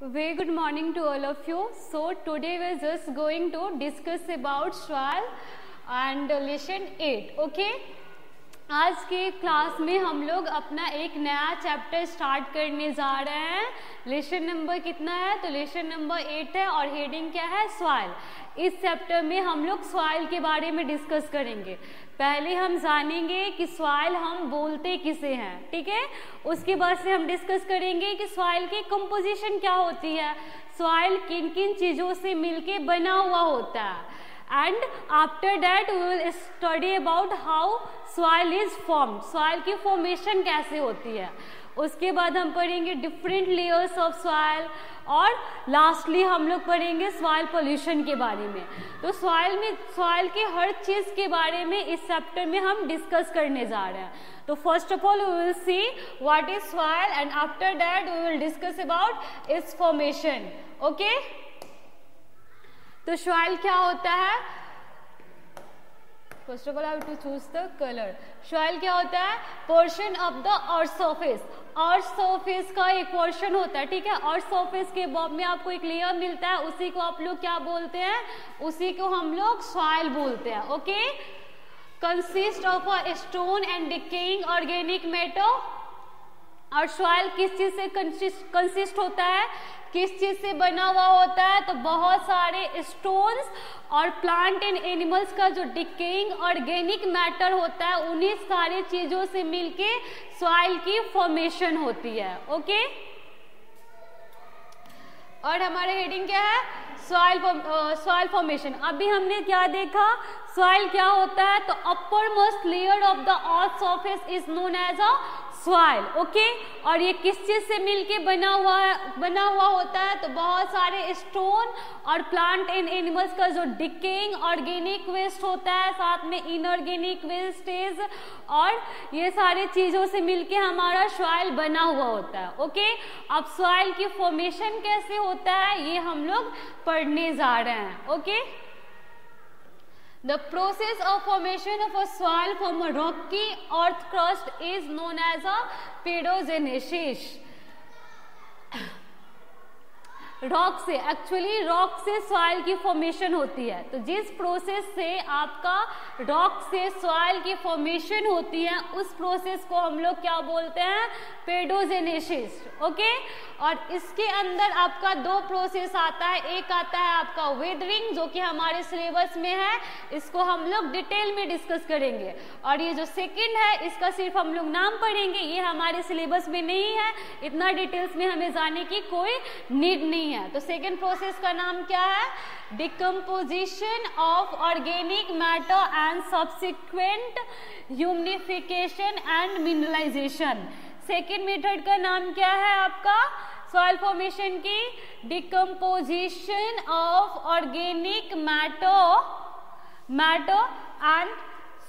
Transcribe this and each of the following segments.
Very good morning to all of you. So today we are just going to discuss about soil and lesson 8. Okay? आज के class में हम लोग अपना एक नया चैप्टर स्टार्ट करने जा रहे हैं. लेसन नंबर कितना है? तो लेसन नंबर 8 है और हेडिंग क्या है? सॉइल. इस चैप्टर में हम लोग सॉइल के बारे में डिस्कस करेंगे. पहले हम जानेंगे कि सॉइल हम बोलते किसे हैं, ठीक है. उसके बाद से हम डिस्कस करेंगे कि सॉइल की कंपोजिशन क्या होती है, सॉइल किन किन चीज़ों से मिलके बना हुआ होता है. And after that we will study about how soil is formed. soil की formation कैसे होती है. उसके बाद हम पढ़ेंगे different layers of soil और lastly हम लोग पढ़ेंगे soil pollution के बारे में. तो soil की हर चीज़ के बारे में इस चैप्टर में हम डिस्कस करने जा रहे हैं. तो first of all we will see what is soil and after that we will discuss about its formation. Okay? तो सॉइल क्या होता है? First of all I have to choose the colour. Soil क्या होता है? Portion of the earth surface. Earth surface का एक portion होता है, ठीक है. अर्थ सरफेस के बॉब में आपको एक लेयर मिलता है, उसी को आप लोग क्या बोलते हैं? उसी को हम लोग सॉइल बोलते हैं. Okay. Consist of a stone and decaying organic matter. और सॉइल किस चीज से कंसिस्ट होता है, किस चीज से बना हुआ होता है? तो बहुत सारे स्टोन्स और प्लांट एंड एनिमल्स का जो डिकेइंग ऑर्गेनिक मैटर होता है, उन्हीं सारी चीजों से मिलके सॉइल की फॉर्मेशन होती है. ओके. और हमारा हेडिंग क्या है? Soil formation. अभी हमने क्या देखा? सॉइल क्या होता है? तो uppermost layer of the earth surface is known as a soil. Okay. और ये किस चीज से मिलके बना हुआ होता है? तो बहुत सारे स्टोन और प्लांट एंड एनिमल्स का जो डिकेइंग ऑर्गेनिक वेस्ट होता है, साथ में इनऑर्गेनिक वेस्टेज, और ये सारी चीजों से मिलके हमारा सॉइल बना हुआ होता है. ओके. अब सॉइल की फॉर्मेशन कैसे होता है ये हम लोग पढ़ने जा रहे हैं. Okay. The process of formation of a soil from a rocky earth crust is known as a pedogenesis. Rock से, एक्चुअली रॉक से सॉइल की फॉर्मेशन होती है. तो जिस प्रोसेस से आपका रॉक से सॉइल की फॉर्मेशन होती है, उस प्रोसेस को हम लोग क्या बोलते हैं? पेडोजेनेसिस. ओके. और इसके अंदर आपका दो प्रोसेस आता है. एक आता है आपका वेदरिंग, जो कि हमारे सिलेबस में है, इसको हम लोग डिटेल में डिस्कस करेंगे. और ये जो सेकंड है, इसका सिर्फ हम लोग नाम पढ़ेंगे, ये हमारे सिलेबस में नहीं है, इतना डिटेल्स में हमें जाने की कोई नीड नहीं है. तो सेकेंड प्रोसेस का नाम क्या है? Decomposition of organic matter and subsequent humidification and mineralization. Second method का नाम क्या है आपका सॉइल फॉर्मेशन की? Decomposition of organic matter and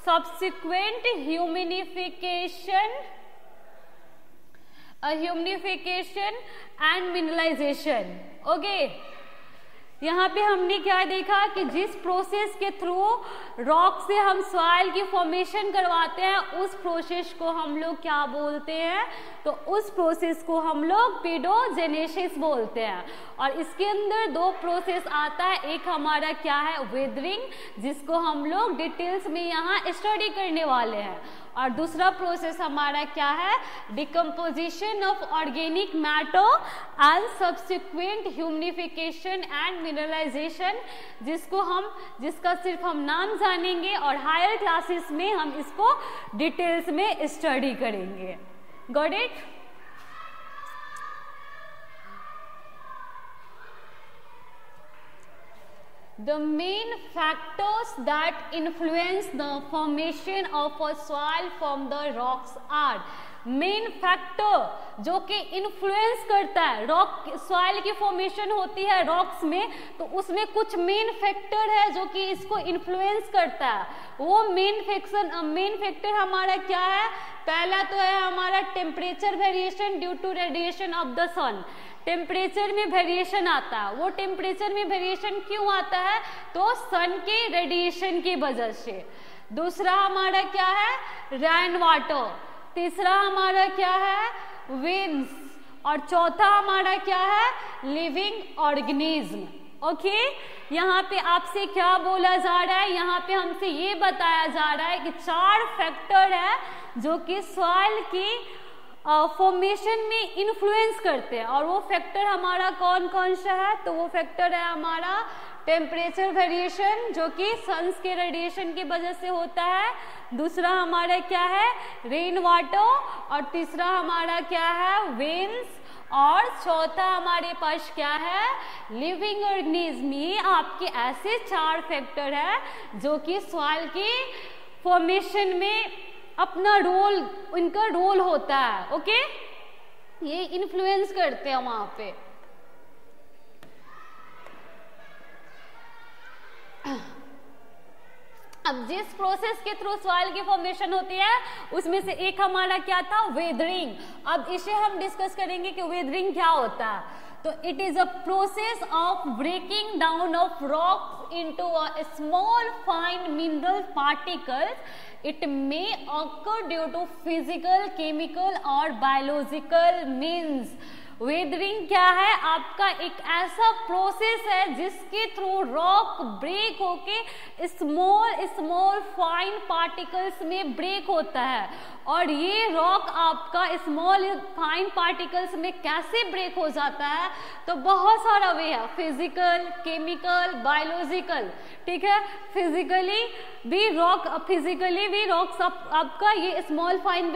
subsequent humidification and mineralization. Okay. यहाँ पे हमने क्या देखा कि जिस प्रोसेस के थ्रू रॉक से हम सॉइल की फॉर्मेशन करवाते हैं, उस प्रोसेस को हम लोग क्या बोलते हैं? तो उस प्रोसेस को हम लोग पेडोजेनेसिस बोलते हैं. और इसके अंदर दो प्रोसेस आता है. एक हमारा क्या है? वेदरिंग, जिसको हम लोग डिटेल्स में यहाँ स्टडी करने वाले हैं. और दूसरा प्रोसेस हमारा क्या है? Decomposition of organic matter and subsequent humidification and mineralization, जिसका सिर्फ हम नाम जानेंगे और हायर क्लासेस में हम इसको डिटेल्स में स्टडी करेंगे. Got it? The main factors that influence the formation of a soil from the rocks are. Main factor जो कि इन्फ्लुएंस करता है, रॉक सॉइल की फॉर्मेशन होती है रॉक्स में, तो उसमें कुछ मेन फैक्टर है जो कि इसको इन्फ्लुएंस करता है. वो मेन फैक्टर हमारा क्या है? पहला तो है हमारा temperature variation due to radiation of the sun. Temperature में वेरिएशन आता है. वो टेम्परेचर में वेरिएशन क्यों आता है? तो सन के रेडिएशन की वजह से. दूसरा हमारा क्या है? Rain water. तीसरा हमारा क्या है? विंड्स. और चौथा हमारा क्या है, लिविंग ऑर्गेनिज्म। ओके, यहाँ पे आपसे क्या बोला जा रहा है, यहाँ पे हमसे ये बताया जा रहा है कि 4 फैक्टर है जो कि सॉइल की फॉर्मेशन में इन्फ्लुएंस करते हैं। और वो फैक्टर हमारा कौन कौन सा है, तो वो फैक्टर है हमारा टेम्परेचर वेरिएशन जो कि सन्स के रेडिएशन की वजह से होता है, दूसरा हमारा क्या है, रेन वाटर, और तीसरा हमारा क्या है, विंड्स, और चौथा हमारे पास क्या है, लिविंग ऑर्गेनिज्म। ये आपके ऐसे 4 फैक्टर है जो कि सॉइल की फॉर्मेशन में अपना रोल, इनका रोल होता है। ओके, ये इन्फ्लुएंस करते हैं वहां पे। अब जिस प्रोसेस के थ्रू सॉइल की फॉर्मेशन होती है उसमें से एक हमारा क्या था, वेदरिंग। अब इसे हम डिस्कस करेंगे कि वेदरिंग क्या होता है। तो it is a process of breaking down of rocks into a small fine mineral particles. It may occur due to physical, chemical और बायोलॉजिकल मीन्स। वेदरिंग क्या है, आपका एक ऐसा प्रोसेस है जिसके थ्रू रॉक ब्रेक होके स्मॉल फाइन पार्टिकल्स में ब्रेक होता है। और ये रॉक आपका स्मॉल फाइन पार्टिकल्स में कैसे ब्रेक हो जाता है, तो बहुत सारा वे है, फिजिकल, केमिकल, बायोलॉजिकल। ठीक है, फिजिकली भी रॉक्स आपका ये स्मॉल फाइन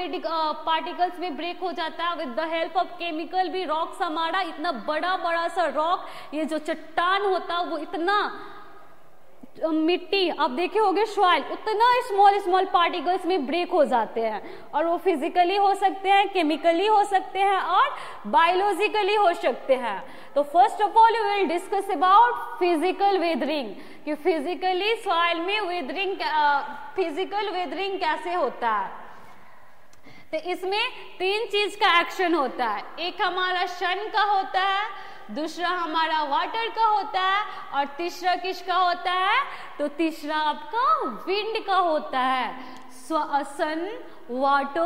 पार्टिकल्स में ब्रेक हो जाता है। With the help of chemical भी रॉक्स हमारा इतना बड़ा सा रॉक, ये जो चट्टान होता है वो इतना मिट्टी आप देखे होंगे सॉइल, उतना स्मॉल पार्टिकल्स में ब्रेक हो जाते हैं। और वो फिजिकली हो सकते हैं, केमिकली हो सकते हैं और बायोलॉजिकली हो सकते हैं। तो first of all we will discuss about physical weathering, कि फिजिकली सॉइल में वेदरिंग, फिजिकल वेदरिंग कैसे होता है। तो इसमें 3 चीज का एक्शन होता है, एक हमारा सन का होता है, दूसरा हमारा वाटर का होता है, और तीसरा किसका होता है, तो तीसरा आपका विंड का होता है। सन, वाटर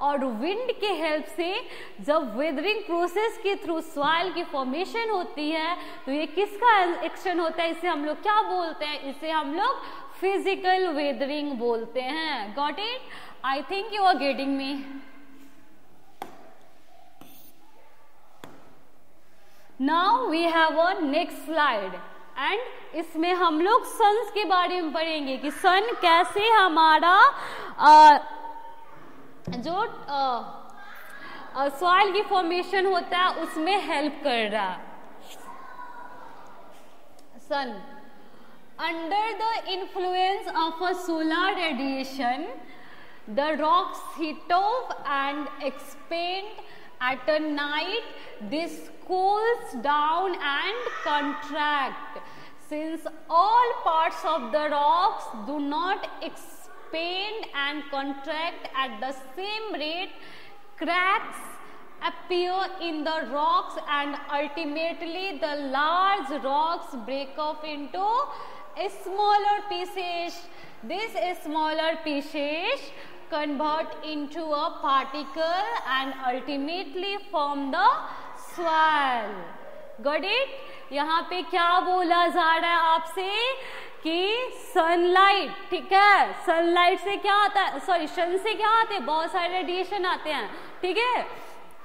और विंड के हेल्प से जब वेदरिंग प्रोसेस के थ्रू सॉइल की फॉर्मेशन होती है तो ये किसका एक्शन होता है, इसे हम लोग क्या बोलते हैं, इसे हम लोग फिजिकल वेदरिंग बोलते हैं। Got it? I think you are getting me. Now we have a next slide and इसमें हम लोग सन्स के बारे में पढ़ेंगे कि सन कैसे हमारा जो सॉइल की फॉर्मेशन होता है उसमें हेल्प कर रहा है। Sun, under the influence of a solar radiation the rocks heat up and expand at a night. This cools down and contract. Since all parts of the rocks do not expand and contract at the same rate, cracks appear in the rocks and ultimately the large rocks break off into smaller pieces. These smaller pieces convert into a particle and ultimately form the soil. Got it? यहाँ पे क्या बोला जा रहा है आपसे कि sunlight, ठीक है, सनलाइट से क्या आता है, सॉरी सन से क्या आते हैं, बहुत सारे रेडिएशन आते हैं, ठीक है।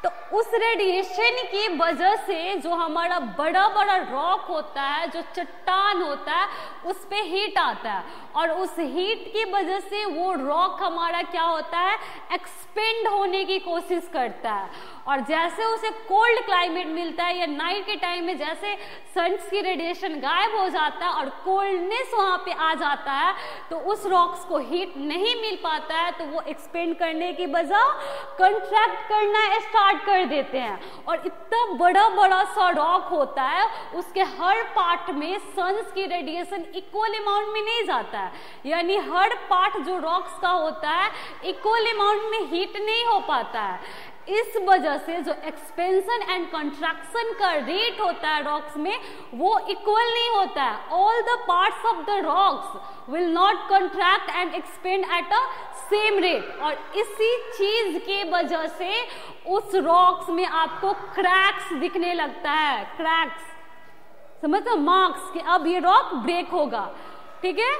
तो उस रेडिएशन की वजह से जो हमारा बड़ा रॉक होता है, जो चट्टान होता है, उस पे हीट आता है और उस हीट की वजह से वो रॉक हमारा क्या होता है, एक्सपेंड होने की कोशिश करता है। और जैसे उसे कोल्ड क्लाइमेट मिलता है या नाइट के टाइम में जैसे सन्स की रेडिएशन गायब हो जाता है और कोल्डनेस वहाँ पे आ जाता है तो उस रॉक्स को हीट नहीं मिल पाता है, तो वो एक्सपेंड करने की बजाय कंट्रैक्ट करना स्टार्ट कर देते हैं। और इतना बड़ा सा रॉक होता है, उसके हर पार्ट में सन्स की रेडिएशन इक्वल अमाउंट में नहीं जाता है, यानी हर पार्ट जो रॉक्स का होता है इक्वल अमाउंट में हीट नहीं हो पाता है। इस वजह से जो एक्सपेंशन एंड कंट्रैक्शन का रेट होता है रॉक्स में वो इक्वल नहीं होता है। All the parts of the rocks will not contract and expand at a same rate, और इसी चीज के वजह से उस रॉक्स में आपको क्रैक्स दिखने लगता है। क्रैक्स समझो, मार्क्स कि अब ये रॉक ब्रेक होगा। ठीक है,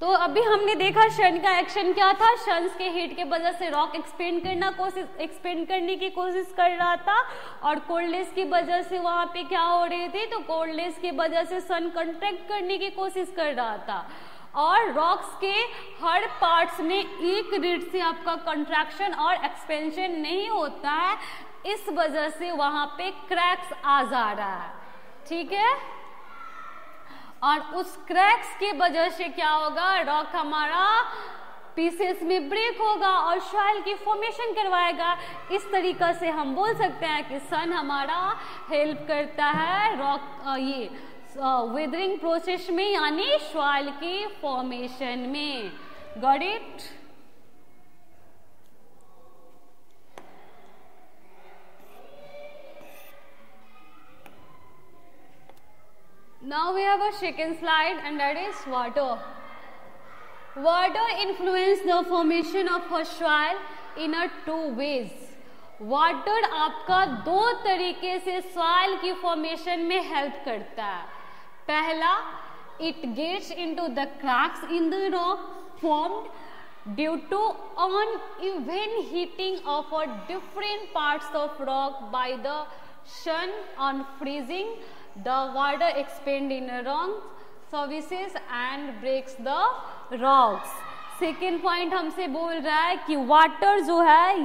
तो अभी हमने देखा शन का एक्शन क्या था, शन के हीट के वजह से रॉक एक्सपेंड करने की कोशिश कर रहा था, और कोल्डनेस की वजह से वहां पे क्या हो रही थी, तो कोल्डनेस की वजह से सन कंट्रैक्ट करने की कोशिश कर रहा था, और रॉक्स के हर पार्ट्स में एक रेट से आपका कंट्रैक्शन और एक्सपेंशन नहीं होता है, इस वजह से वहां पे क्रैक्स आ जा रहा है। ठीक है, और उस क्रैक्स की वजह से क्या होगा, रॉक हमारा पीसेस में ब्रेक होगा और सॉइल की फॉर्मेशन करवाएगा। इस तरीका से हम बोल सकते हैं कि सन हमारा हेल्प करता है रॉक ये वेदरिंग प्रोसेस में, यानी सॉइल की फॉर्मेशन में। Got it? Now we have a second slide, and that is water. Water influence the formation of a soil in a two ways. Water आपका दो तरीके से soil की formation में help करता है। पहला, it gets into the cracks in the rock formed due to uneven heating of a different parts of rock by the sun on freezing. The water expand in a rock surfaces and breaks the rocks. Second point हमसे बोल रहा है कि water जो है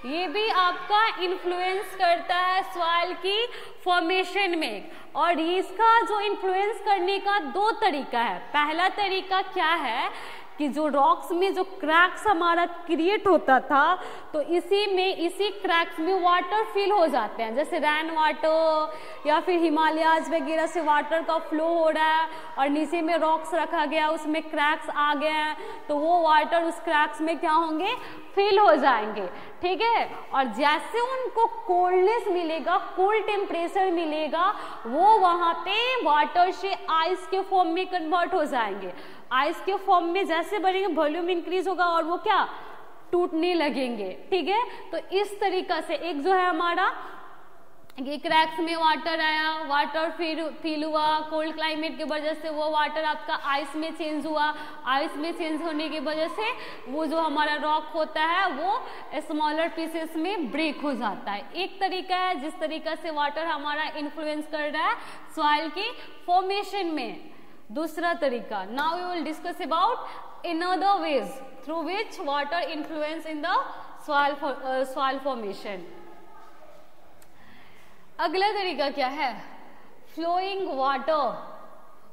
ये भी आपका इन्फ्लुएंस करता है सॉइल की फॉर्मेशन में, और इसका जो इन्फ्लुएंस करने का दो तरीका है। पहला तरीका क्या है कि जो रॉक्स में जो क्रैक्स हमारा क्रिएट होता था, तो इसी क्रैक्स में वाटर फिल हो जाते हैं, जैसे रेन वाटर या फिर हिमालयाज वगैरह से वाटर का फ्लो हो रहा है और नीचे में रॉक्स रखा गया, उसमें क्रैक्स आ गए हैं, तो वो वाटर उस क्रैक्स में क्या होंगे, फिल हो जाएंगे। ठीक है, और जैसे उनको कोल्डनेस मिलेगा, कोल्ड टेम्परेचर मिलेगा, वो वहाँ पे वाटर से आइस के फॉर्म में कन्वर्ट हो जाएंगे। आइस के फॉर्म में जैसे बढ़ेंगे वॉल्यूम इंक्रीज होगा और वो क्या, टूटने लगेंगे। ठीक है, तो इस तरीका से एक जो है हमारा ये क्रैक्स में वाटर आया, वाटर फिर फिल हुआ, कोल्ड क्लाइमेट की वजह से वो वाटर आपका आइस में चेंज हुआ, आइस में चेंज होने की वजह से वो जो हमारा रॉक होता है वो स्मॉलर पीसेस में ब्रेक हो जाता है। एक तरीका है जिस तरीका से वाटर हमारा इन्फ्लुएंस कर रहा है सॉइल की फॉर्मेशन में। दूसरा तरीका, now we will discuss about another ways through which water influence in the soil formation. अगला तरीका क्या है, flowing water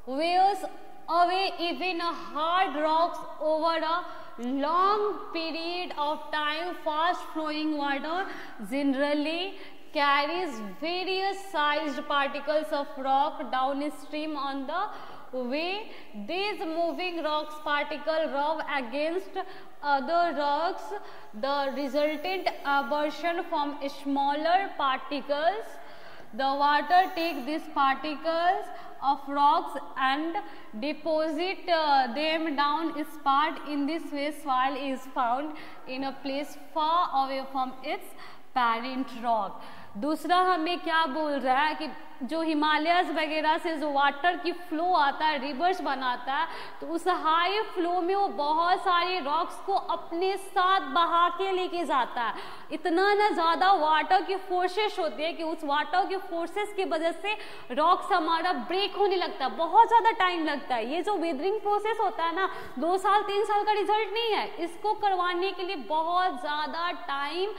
wears away even a hard rocks over a long period of time. Fast flowing water generally carries various sized particles of rock downstream on the way. These moving rocks particle rub against other rocks. The resultant abrasion from smaller particles. The water takes these particles of rocks and deposit them down its part. In this way, soil is found in a place far away from its parent rock. दूसरा हमें क्या बोल रहा है कि जो Himalayas वगैरह से जो वाटर की फ्लो आता है, रिवर्स बनाता है, तो उस हाई फ्लो में वो बहुत सारे रॉक्स को अपने साथ बहा के लेके जाता है। इतना ना ज़्यादा वाटर की फोर्सेस होती है कि उस वाटर की फोर्सेस की वजह से रॉक्स हमारा ब्रेक होने लगता है, बहुत ज़्यादा टाइम लगता है। ये जो वेदरिंग प्रोसेस होता है ना, 2 साल 3 साल का रिजल्ट नहीं है, इसको करवाने के लिए बहुत ज़्यादा टाइम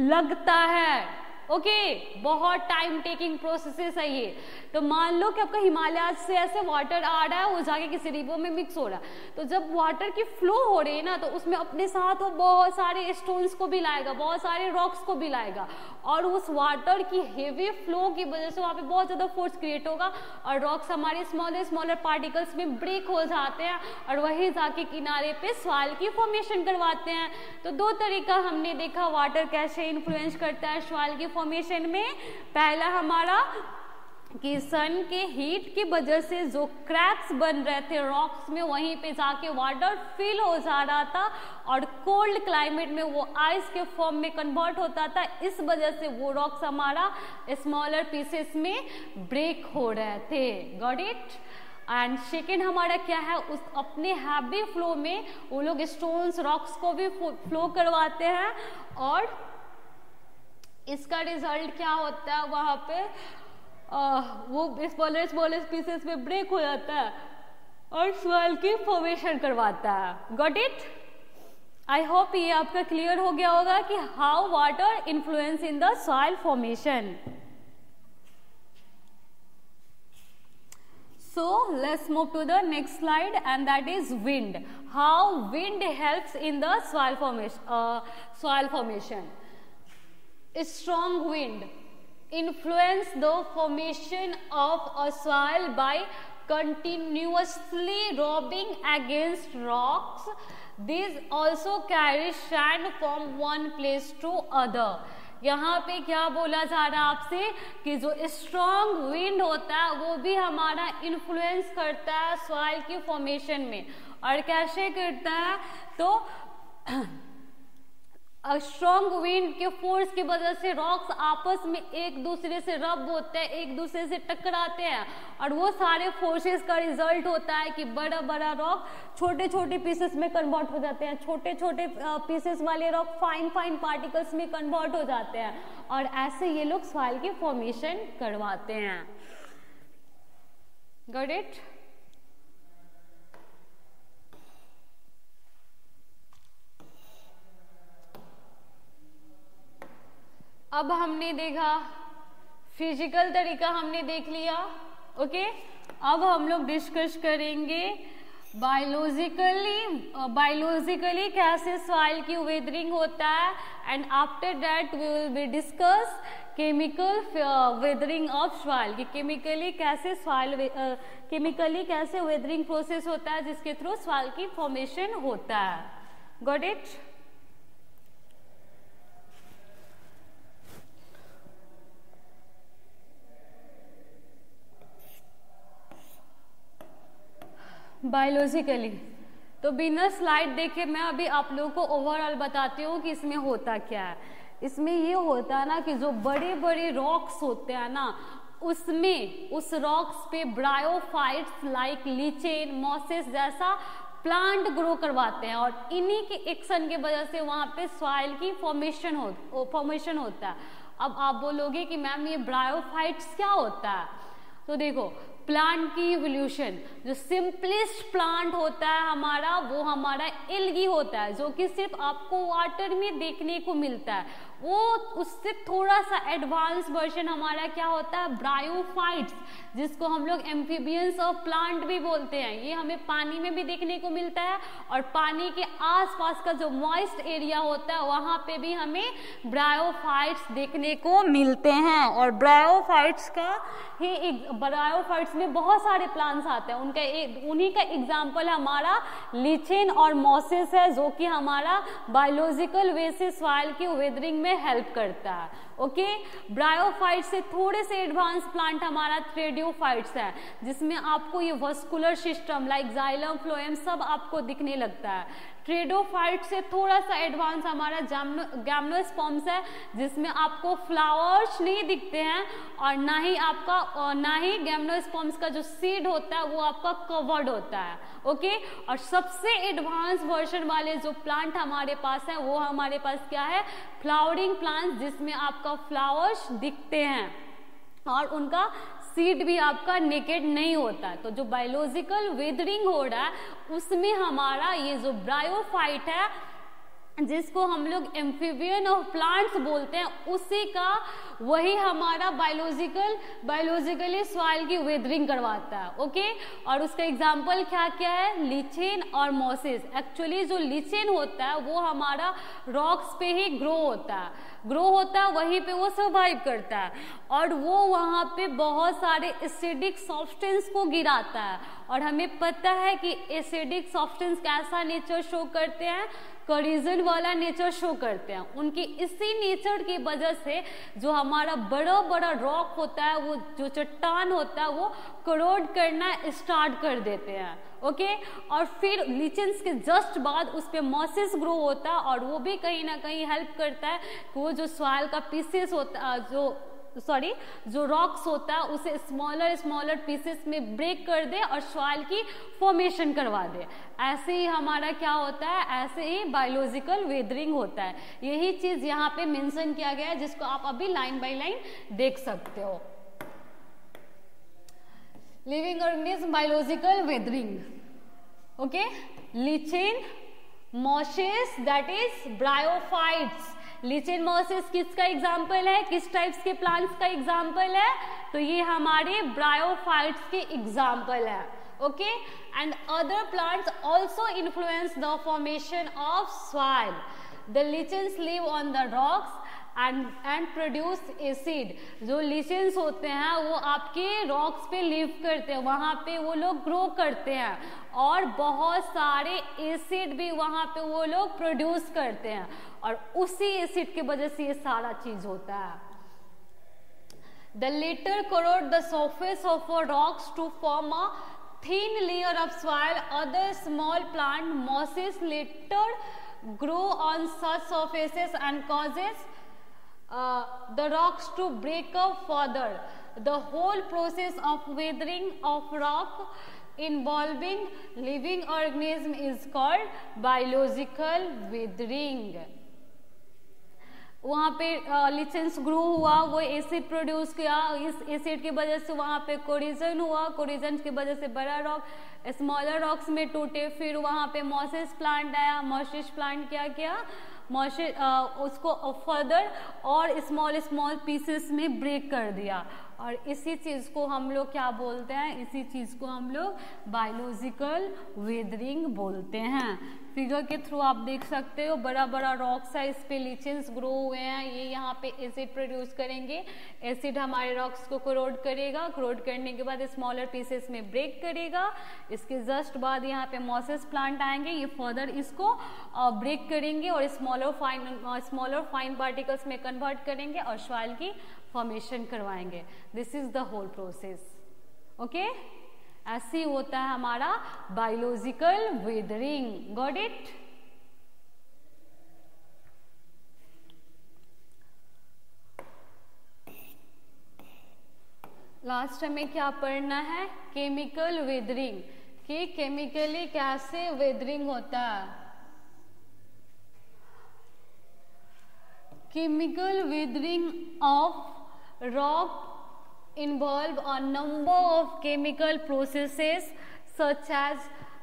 लगता है। ओके बहुत टाइम टेकिंग प्रोसेसेस है ये। तो मान लो कि आपका हिमालय से ऐसे वाटर आ रहा है, वो जाके किसी रिवर में मिक्स हो रहा है, तो जब वाटर की फ्लो हो रही है ना, तो उसमें अपने साथ वो बहुत सारे स्टोन्स को भी लाएगा, बहुत सारे रॉक्स को भी लाएगा, और उस वाटर की हेवी फ्लो की वजह से वहाँ पे बहुत ज़्यादा फोर्स क्रिएट होगा और रॉक्स हमारे स्मॉलर पार्टिकल्स में ब्रेक हो जाते हैं और वही जाके किनारे पे सॉइल की फॉर्मेशन करवाते हैं। तो दो तरीका हमने देखा वाटर कैसे इन्फ्लुएंस करता है सॉइल की फॉर्मेशन में। पहला हमारा कि सन के हीट की वजह से जो क्रैक्स बन रहे थे रॉक्स में, वहीं पे जाके वाटर फिल हो जा रहा था और कोल्ड क्लाइमेट में वो आइस के फॉर्म में कन्वर्ट होता था, इस वजह से वो रॉक्स हमारा स्मॉलर पीसेस में ब्रेक हो रहे थे। Got it? एंड सेकेंड हमारा क्या है, उस अपने हैवी फ्लो में वो लोग स्टोन्स रॉक्स को भी फ्लो करवाते हैं और इसका रिजल्ट क्या होता है, वहाँ पे वो स्मॉलर पीसेस में ब्रेक हो जाता है और सॉइल की फॉर्मेशन करवाता है। Got it? आई होप ये आपका क्लियर हो गया होगा कि how water influence in the soil formation. So let's move to the next slide, and that is wind. How wind helps in the soil formation. A strong wind influence the formation of a soil by continuously rubbing against rocks. These also carry sand from one place to other. यहाँ पे क्या बोला जा रहा है आपसे कि जो स्ट्रॉन्ग विंड होता है वो भी हमारा इन्फ्लुएंस करता है सॉइल की फॉर्मेशन में। और कैसे करता है, तो स्ट्रॉन्ग विंड के फोर्स की वजह से रॉक्स आपस में एक दूसरे से रब होते हैं, एक दूसरे से टकराते हैं, और वो सारे फोर्सेस का रिजल्ट होता है कि बड़ा बड़ा रॉक छोटे छोटे पीसेस में कन्वर्ट हो जाते हैं, छोटे छोटे पीसेस वाले रॉक फाइन फाइन पार्टिकल्स में कन्वर्ट हो जाते हैं, और ऐसे ये लोग सॉइल की फॉर्मेशन करवाते हैं। Got it? अब हमने देखा फिजिकल तरीका, हमने देख लिया। ओके, अब हम लोग डिस्कस करेंगे बायोलॉजिकली कैसे सॉइल की वेदरिंग होता है, and after that we will be discuss chemical weathering of soil, कि केमिकली कैसे वेदरिंग प्रोसेस होता है जिसके थ्रू सॉइल की फॉर्मेशन होता है। Got it? बायोलॉजिकली तो बिना स्लाइड देखे मैं अभी आप लोगों को ओवरऑल बताती हूँ कि इसमें होता क्या है। इसमें ये होता है ना कि जो बड़े बड़े रॉक्स होते हैं ना, उसमें उस रॉक्स पे ब्रायोफाइट्स लाइक लीचेन मॉसेस जैसा प्लांट ग्रो करवाते हैं, और इन्हीं के एक्शन की वजह से वहाँ पे सॉइल की फॉर्मेशन होता है। अब आप बोलोगे कि मैम ये ब्रायोफाइट्स क्या होता है, तो देखो प्लांट की इवोल्यूशन, जो सिंपलेस्ट प्लांट होता है हमारा वो हमारा एल्गी होता है, जो कि सिर्फ आपको वाटर में देखने को मिलता है। वो उससे थोड़ा सा एडवांस वर्जन हमारा क्या होता है, ब्रायोफाइट्स, जिसको हम लोग एम्फीबियंस ऑफ प्लांट भी बोलते हैं। ये हमें पानी में भी देखने को मिलता है, और पानी के आसपास का जो मॉइस्ट एरिया होता है वहाँ पे भी हमें ब्रायोफाइट्स देखने को मिलते हैं। और ब्रायोफाइट्स में बहुत सारे प्लांट्स आते हैं, उन्हीं का एग्जाम्पल हमारा लीचेन और मॉसेस है, जो कि हमारा बायोलॉजिकल वे से सॉइल की वेदरिंग में हेल्प करता है। ओके, ब्रायोफाइट्स से थोड़े से एडवांस प्लांट हमारा थ्रेडियोफाइट्स है, जिसमें आपको ये vascular system like xylem phloem सब आपको दिखने लगता है। ट्रेडोफाइट से थोड़ा सा एडवांस हमारा गैम्नोस्पर्म्स है, जिसमें आपको फ्लावर्स नहीं दिखते हैं, और ना ही गैम्नोस्पर्म्स का जो सीड होता है वो आपका कवर्ड होता है। ओके, और सबसे एडवांस वर्जन वाले जो प्लांट हमारे पास है वो हमारे पास क्या है, फ्लावरिंग प्लांट्स, जिसमें आपका फ्लावर्स दिखते हैं और उनका सीड भी आपका नेकेड नहीं होता। तो जो बायोलॉजिकल वेदरिंग हो रहा है उसमें हमारा ये जो ब्रायोफाइट है जिसको हम लोग एम्फीबियन ऑफ प्लांट्स बोलते हैं, उसी का वही हमारा बायोलॉजिकली सॉइल की वेदरिंग करवाता है। ओके, और उसका एग्जांपल क्या क्या है, लीचेन और मॉसेस। एक्चुअली जो लीचेन होता है वो हमारा रॉक्स पे ही ग्रो होता है, वहीं पे वो सर्वाइव करता है, और वो वहाँ पे बहुत सारे एसिडिक सब्सटेंस को गिराता है। और हमें पता है कि एसिडिक सब्सटेंस कैसा नेचर शो करते हैं, करीजन वाला नेचर शो करते हैं। उनकी इसी नेचर की वजह से जो हमारा बड़ा बड़ा रॉक होता है, वो जो चट्टान होता है, वो करोड करना स्टार्ट कर देते हैं। ओके, और फिर लीचेंस के जस्ट बाद उस पर मॉसेस ग्रो होता है, और वो भी कहीं ना कहीं हेल्प करता है कि वो जो सॉइल का पीसेस होता है, जो रॉक्स होता है, उसे स्मॉलर पीसेस में ब्रेक कर दे और सॉइल की फॉर्मेशन करवा दे। ऐसे ही हमारा क्या होता है, ऐसे ही बायोलॉजिकल वेदरिंग होता है। यही चीज यहाँ पे मेंशन किया गया है, जिसको आप अभी लाइन बाय लाइन देख सकते हो। Living organism biological weathering. Okay, lichen, mosses that is bryophytes. Lichen mosses किसका एग्जाम्पल है, किस टाइप्स के प्लांट्स का एग्जाम्पल है, तो ये हमारे ब्रायोफाइट्स के एग्जाम्पल है। Okay, and other plants also influence the formation of soil. The lichens live on the rocks and produce acid. जो लीचेंस होते हैं वो आपके रॉक्स पे लिव करते हैं, वहाँ पे वो लोग ग्रो करते हैं, और बहुत सारे एसिड भी वहाँ पे वो लोग प्रोड्यूस करते हैं, और उसी एसिड की वजह से ये सारा चीज होता है। The latter corrode the surface of a rocks to form a thin layer of soil. Other small plant mosses later grow on such surfaces and causes the rocks to break up further. The whole process of weathering of rock involving living organism is called biological weathering. वहाँ पे लीचेंस grow हुआ, वो acid produce किया, इस acid की वजह से वहाँ पे कोरिजन हुआ, कोरिजन की वजह से बड़ा रॉक स्मॉलर रॉक्स में टूटे, फिर वहाँ पे मॉसेस प्लांट आया, मॉसेस प्लांट क्या किया, उसको फर्दर और स्मॉल पीसेस में ब्रेक कर दिया, और इसी चीज़ को हम लोग क्या बोलते हैं, इसी चीज़ को हम लोग बायोलॉजिकल वेदरिंग बोलते हैं। फिगर के थ्रू आप देख सकते हो, बड़ा बड़ा रॉक्स है, इस पे लीचेंस ग्रो हुए हैं, ये यहाँ पे एसिड प्रोड्यूस करेंगे, एसिड हमारे रॉक्स को कोरोड करेगा, कोरोड करने के बाद स्मॉलर पीसेस में ब्रेक करेगा, इसके जस्ट बाद यहाँ पे मॉसेस प्लांट आएंगे, ये फर्दर इसको ब्रेक करेंगे और स्मॉलर फाइन पार्टिकल्स में कन्वर्ट करेंगे और सॉइल की फॉर्मेशन करवाएंगे। This is the whole process. Okay, ऐसे होता है हमारा biological weathering. Got it? Last हमें क्या पढ़ना है, केमिकल वेदरिंग, कि केमिकली कैसे वेदरिंग होता है। Chemical weathering of rock involve a number of chemical processes such as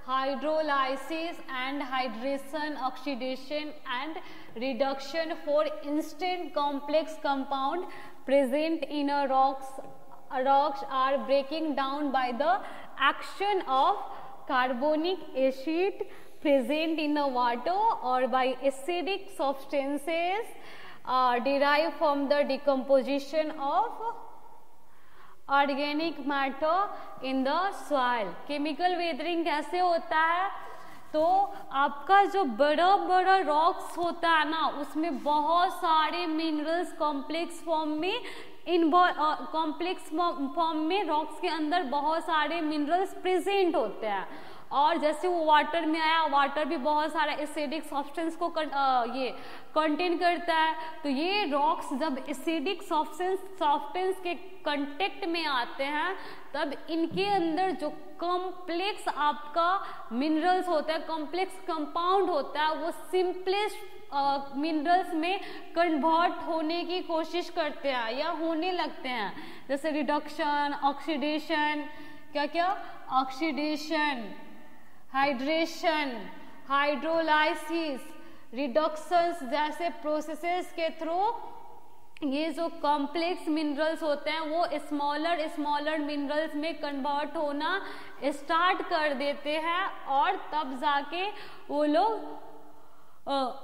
hydrolysis and hydration, oxidation and reduction. For instance, complex compound present in a rocks are breaking down by the action of carbonic acid present in the water or by acidic substances derived from the decomposition of organic matter in the soil. Chemical weathering कैसे होता है, तो आपका जो बड़ा बड़ा rocks होता है ना, उसमें बहुत सारे मिनरल्स कॉम्प्लेक्स फॉर्म में रॉक्स के अंदर बहुत सारे मिनरल्स प्रेजेंट होते हैं, और जैसे वो वाटर में आया, वाटर भी बहुत सारा एसिडिक सब्सटेंस को ये कंटेन करता है। तो ये रॉक्स जब एसिडिक सब्सटेंस के कांटेक्ट में आते हैं, तब इनके अंदर जो कॉम्प्लेक्स आपका मिनरल्स होता है, कॉम्प्लेक्स कंपाउंड होता है, वो सिंपलेस्ट मिनरल्स में कन्वर्ट होने की कोशिश करते हैं या होने लगते हैं। जैसे रिडक्शन, ऑक्सीडेशन, क्या ऑक्सीडेशन, हाइड्रेशन, हाइड्रोलाइसिस, रिडक्शंस जैसे प्रोसेसेस के थ्रू ये जो कॉम्प्लेक्स मिनरल्स होते हैं वो स्मॉलर मिनरल्स में कन्वर्ट होना स्टार्ट कर देते हैं, और तब जाके वो लोग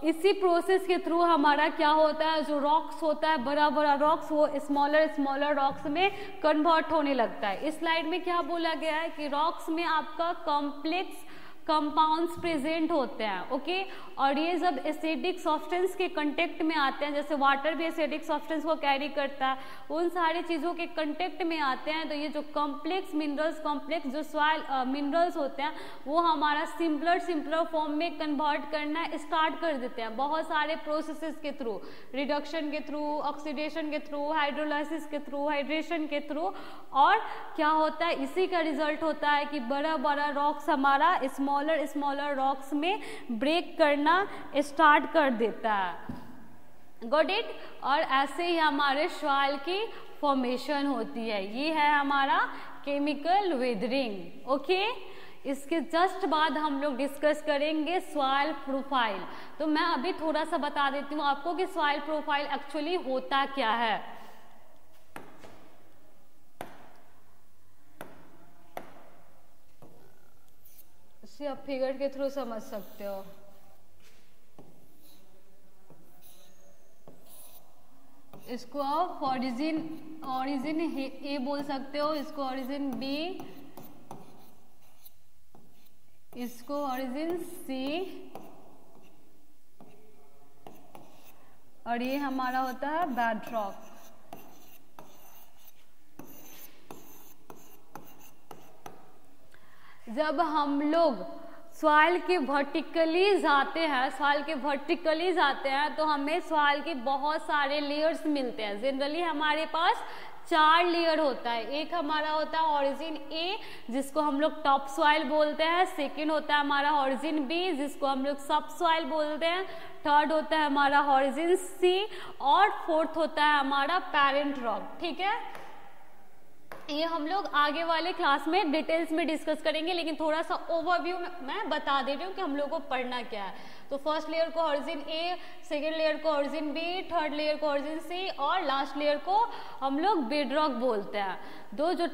इसी प्रोसेस के थ्रू हमारा क्या होता है, जो रॉक्स होता है, बड़ा बड़ा रॉक्स, वो स्मॉलर रॉक्स में कन्वर्ट होने लगता है। इस स्लाइड में क्या बोला गया है कि रॉक्स में आपका कॉम्प्लेक्स कंपाउंड्स प्रेजेंट होते हैं, ओके। और ये जब एसिडिक सब्सटेंस के कांटेक्ट में आते हैं, जैसे वाटर भी एसिडिक सब्सटेंस को कैरी करता है, उन सारी चीज़ों के कांटेक्ट में आते हैं, तो ये जो कॉम्प्लेक्स मिनरल्स, कॉम्प्लेक्स जो सॉइल मिनरल्स होते हैं, वो हमारा सिंपलर फॉर्म में कन्वर्ट करना स्टार्ट कर देते हैं बहुत सारे प्रोसेसेस के थ्रू, रिडक्शन के थ्रू, ऑक्सीडेशन के थ्रू, हाइड्रोलाइसिस के थ्रू, हाइड्रेशन के थ्रू। और क्या होता है, इसी का रिजल्ट होता है कि बड़ा बड़ा रॉक्स हमारा स्मॉलर रॉक्स में ब्रेक करना स्टार्ट कर देता है। Got it. और ऐसे ही हमारे सॉइल की फॉर्मेशन होती है। ये है हमारा केमिकल वेदरिंग, ओके। इसके जस्ट बाद हम लोग डिस्कस करेंगे सॉइल प्रोफाइल। तो मैं अभी थोड़ा सा बता देती हूँ आपको कि सॉइल प्रोफाइल एक्चुअली होता क्या है। इसे आप फिगर के थ्रू समझ सकते हो। इसको आप ओरिजिन ए बोल सकते हो, इसको ओरिजिन बी, इसको ओरिजिन सी, और ये हमारा होता है बेडरॉक। जब हम लोग सॉइल के वर्टिकली जाते हैं तो हमें सॉइल के बहुत सारे लेयर्स मिलते हैं। जनरली हमारे पास 4 लेयर होता है। एक हमारा होता है ओरिजिन ए, जिसको हम लोग टॉप सॉइल बोलते हैं। सेकंड होता है हमारा ओरिजिन बी, जिसको हम लोग सब सॉइल बोलते हैं। थर्ड होता है हमारा ओरिजिन सी, और फोर्थ होता है हमारा पेरेंट रॉक। ठीक है, ये हम लोग आगे वाले क्लास में डिटेल्स में डिस्कस करेंगे, लेकिन थोड़ा सा ओवरव्यू मैं बता दे रही हूँ कि हम लोग को पढ़ना क्या है। तो फर्स्ट लेयर को ओरिजिन ए, सेकेंड लेयर को ओरिजिन बी, थर्ड लेयर को ओरिजिन सी, और लास्ट लेयर को हम लोग बेडरॉक बोलते हैं। जो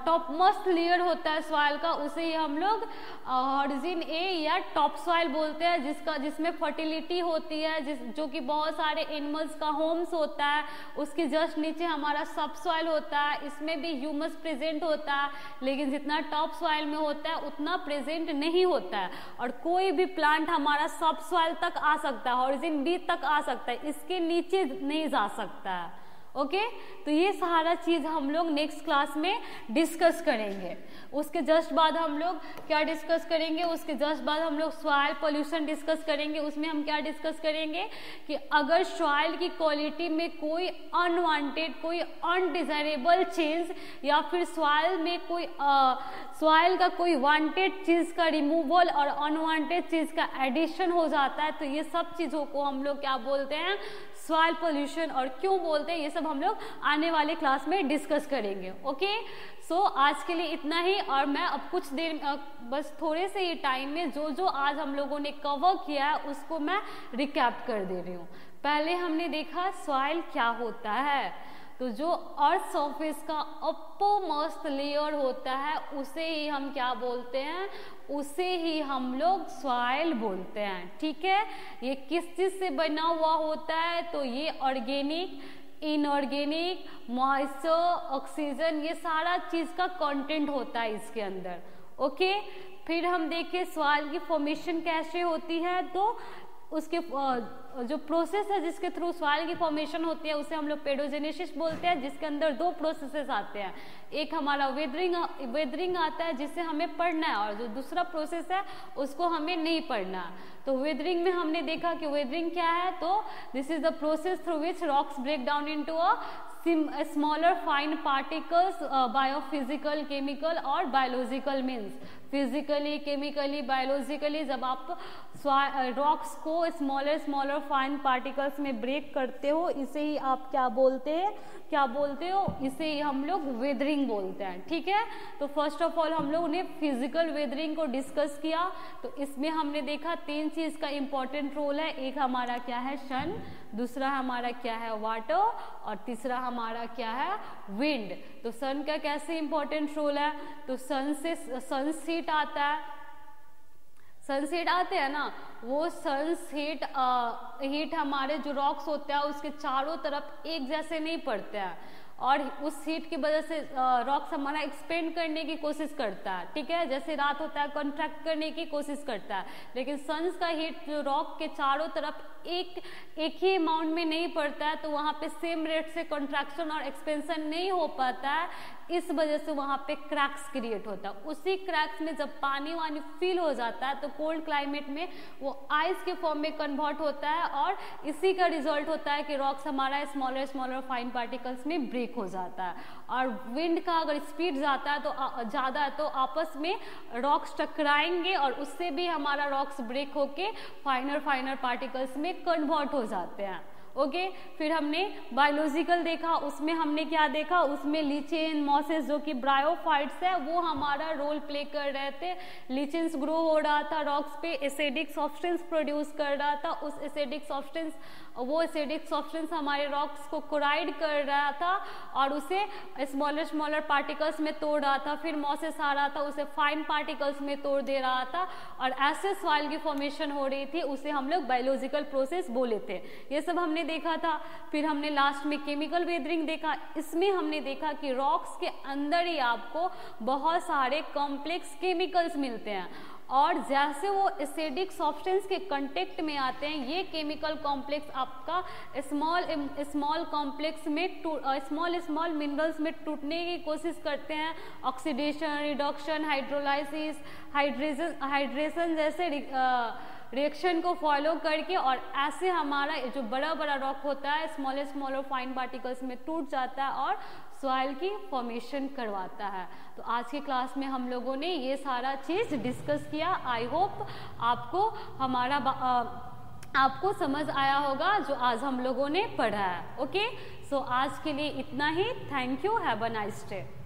टॉप मोस्ट लेयर होता है सॉइल का, उसे ही हम लोग ओरिजिन ए या टॉप सॉइल बोलते हैं, जिसमें फर्टिलिटी होती है, जो कि बहुत सारे एनिमल्स का होम्स होता है। उसके जस्ट नीचे हमारा सब सॉइल होता है, इसमें भी ह्यूमस प्रेजेंट होता है, लेकिन जितना टॉप सॉइल में होता है उतना प्रेजेंट नहीं होता है। और कोई भी प्लांट हमारा सब सॉइल तक आ सकता है, ओरिजिन बी तक आ सकता है, इसके नीचे नहीं जा सकता है, ओके। तो ये सारा चीज हम लोग नेक्स्ट क्लास में डिस्कस करेंगे। उसके जस्ट बाद हम लोग क्या डिस्कस करेंगे, उसके जस्ट बाद हम लोग सॉइल पोल्यूशन डिस्कस करेंगे। उसमें हम क्या डिस्कस करेंगे कि अगर सॉइल की क्वालिटी में कोई अनवांटेड, कोई अनडिजायरेबल चेंज, या फिर सॉइल में कोई सॉइल का कोई वांटेड चीज का रिमूवल और अनवांटेड चीज का एडिशन हो जाता है, तो ये सब चीजों को हम लोग क्या बोलते हैं, सॉइल पोल्यूशन। और क्यों बोलते हैं ये सब हम लोग आने वाले क्लास में डिस्कस करेंगे, ओके। सो आज के लिए इतना ही, और मैं अब कुछ देर बस थोड़े से ही टाइम में जो आज हम लोगों ने कवर किया है उसको मैं रिकैप कर दे रही हूँ। पहले हमने देखा सॉइल क्या होता है, तो जो अर्थ सरफेस का अपरमोस्ट लेयर होता है उसे ही हम क्या बोलते हैं, उसे ही हम लोग सॉइल बोलते हैं। ठीक है, ये किस चीज से बना हुआ होता है, तो ये ऑर्गेनिक, इनऑर्गेनिक, मॉइस्चर, ऑक्सीजन, ये सारा चीज का कंटेंट होता है इसके अंदर, ओके। फिर हम देखें सॉइल की फॉर्मेशन कैसे होती है, तो उसके जो प्रोसेस है जिसके थ्रू सॉइल की फॉर्मेशन होती है उसे हम लोग पेडोजेनेसिस बोलते हैं, जिसके अंदर 2 प्रोसेसेस आते हैं। एक हमारा वेदरिंग आता है जिससे हमें पढ़ना है, और जो दूसरा प्रोसेस है उसको हमें नहीं पढ़ना। तो वेदरिंग में हमने देखा कि वेदरिंग क्या है, तो this is the process through which rocks break down into a smaller fine particles biophysical, chemical और biological means physically, chemically, biologically जब आप रॉक्स को स्मॉलर फाइन पार्टिकल्स में ब्रेक करते हो, इसे ही आप क्या बोलते हो, इसे ही हम लोग वेदरिंग बोलते हैं। ठीक है, तो फर्स्ट ऑफ ऑल हम लोग ने फिजिकल वेदरिंग को डिस्कस किया। तो इसमें हमने देखा 3 चीज का इंपॉर्टेंट रोल है। एक हमारा क्या है सन, दूसरा हमारा क्या है वाटर, और तीसरा हमारा क्या है विंड। तो सन का कैसे इंपॉर्टेंट रोल है, तो सनसीट आता है, सनसेट आते हैं ना, वो सनसेट हीट हमारे जो रॉक्स होते हैं उसके चारों तरफ एक जैसे नहीं पड़ते हैं, और उस हीट की वजह से रॉक्स हमारा एक्सपेंड करने की कोशिश करता है। ठीक है, जैसे रात होता है कॉन्ट्रैक्ट करने की कोशिश करता है, लेकिन सन्स का हीट जो रॉक के चारों तरफ एक ही अमाउंट में नहीं पड़ता है, तो वहाँ पे सेम रेट से कॉन्ट्रैक्शन और एक्सपेंशन नहीं हो पाता है, इस वजह से वहाँ पे क्रैक्स क्रिएट होता है। उसी क्रैक्स में जब पानी वानी फिल हो जाता है तो कोल्ड क्लाइमेट में वो आइस के फॉर्म में कन्वर्ट होता है, और इसी का रिजल्ट होता है कि रॉक्स हमारा स्मॉलर फाइन पार्टिकल्स में ब्रेक हो जाता है। और विंड का अगर स्पीड जाता है तो ज़्यादा है तो आपस में रॉक्स टकराएंगे, और उससे भी हमारा रॉक्स ब्रेक होके फाइनर पार्टिकल्स में कन्वर्ट हो जाते हैं। ओके, फिर हमने बायोलॉजिकल देखा, उसमें हमने क्या देखा, उसमें लीचेन, मॉसेस जो कि ब्रायोफाइट्स है वो हमारा रोल प्ले कर रहे थे। लीचेंस ग्रो हो रहा था रॉक्स पे, एसिडिक सब्सटेंस प्रोड्यूस कर रहा था, उस एसिडिक सब्सटेंस हमारे रॉक्स को कोराइड कर रहा था और उसे स्मॉलर पार्टिकल्स में तोड़ रहा था। फिर मॉसेस आ रहा था, उसे फाइन पार्टिकल्स में तोड़ दे रहा था, और ऐसे सॉइल की फॉर्मेशन हो रही थी, उसे हम लोग बायोलॉजिकल प्रोसेस बोले थे। ये सब हमने देखा था। फिर हमने लास्ट में केमिकल वेदरिंग देखा। इसमें हमने देखा कि रॉक्स के अंदर ही आपको बहुत सारे कॉम्प्लेक्स केमिकल्स मिलते हैं, और जैसे वो एसिडिक सब्सटेंस के कांटेक्ट में आते हैं, ये केमिकल कॉम्प्लेक्स आपका स्मॉल कॉम्प्लेक्स में स्मॉल मिनरल्स में टूटने की कोशिश करते हैं। ऑक्सीडेशन, रिडक्शन, हाइड्रोलाइसिस, हाइड्रेशन जैसे रिएक्शन को फॉलो करके, और ऐसे हमारा जो बड़ा रॉक होता है स्मॉलर फाइन पार्टिकल्स में टूट जाता है और सॉइल की फॉर्मेशन करवाता है। तो आज की क्लास में हम लोगों ने ये सारा चीज़ डिस्कस किया। आई होप आपको समझ आया होगा जो आज हम लोगों ने पढ़ा है। ओके, सो आज के लिए इतना ही। Thank you, have a nice day.